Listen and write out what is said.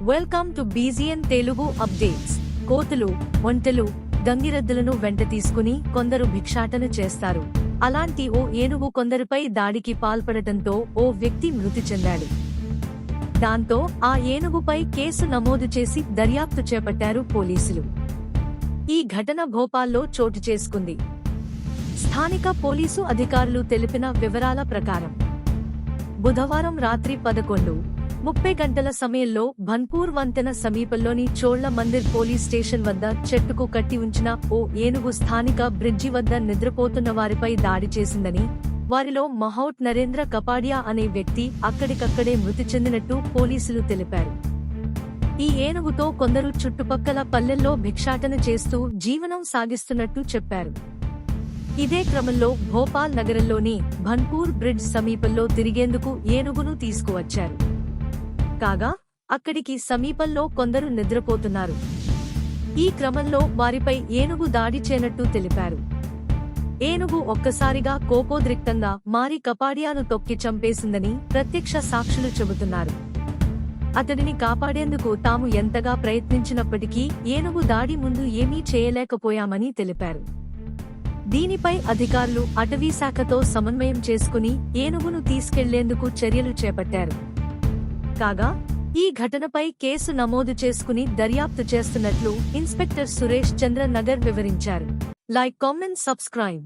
Welcome to బీజీఎన్ Telugu updates. కోతులు, ఒంటెలు, గంగిరెద్దులను వెంట తీసుకుని కొందరు భిక్షాటన చేస్తారు. అలాంటి ఓ ఏనుగు కొందరిపై దాడికి పాల్పడటంతో ఓ వ్యక్తి మృతి చెందాడు. దాంతో ఆ ఏనుగుపై కేసు నమోదు చేసి దర్యాప్తు చేపట్టారు పోలీసులు. ఈ ఘటన భోపాల్లో చోటు చేసుకుంది. స్థానిక పోలీసు అధికారులు తెలిపిన వివరాల ప్రకారం బుధవారం రాత్రి 11:30 గంటల సమయంలో భన్పూర్ వంతెన సమీపంలోని చోళ్ల మందిర్ పోలీస్ స్టేషన్ వద్ద చెట్టుకు కట్టి ఉంచిన ఓ ఏనుగు స్థానిక బ్రిడ్జి వద్ద నిద్రపోతున్న వారిపై దాడి చేసిందని, వారిలో మహౌట్ నరేంద్ర కపాడియా అనే వ్యక్తి అక్కడికక్కడే మృతి చెందినట్టు పోలీసులు తెలిపారు. ఈ ఏనుగుతో కొందరు చుట్టుపక్కల పల్లెల్లో భిక్షాటన చేస్తూ జీవనం సాగిస్తున్నట్టు చెప్పారు. ఇదే క్రమంలో భోపాల్ నగరంలోని భన్పూర్ బ్రిడ్జ్ సమీపంలో తిరిగేందుకు ఏనుగును తీసుకువచ్చారు. కాగా అక్కడికి సమీపంలో కొందరు నిద్రపోతున్నారు. ఈ క్రమంలో వారిపై ఏనుగు దాడి చేయనట్టు తెలిపారు. ఏనుగు ఒక్కసారిగా కోపోద్రిక్తంగా మారి కపాడియాను తొక్కి చంపేసిందని ప్రత్యక్ష సాక్షులు చెబుతున్నారు. అతడిని కాపాడేందుకు తాము ఎంతగా ప్రయత్నించినప్పటికీ ఏనుగు దాడి ముందు ఏమీ చేయలేకపోయామని తెలిపారు. దీనిపై అధికారులు అటవీశాఖతో సమన్వయం చేసుకుని ఏనుగును తీసుకెళ్లేందుకు చర్యలు చేపట్టారు. కాగా ఈ ఘటనపై కేసు నమోదు చేసుకుని దర్యాప్తు చేస్తున్నట్లు ఇన్స్పెక్టర్ సురేష్ చంద్ర నగర్ వివరించారు. Like, comment, subscribe.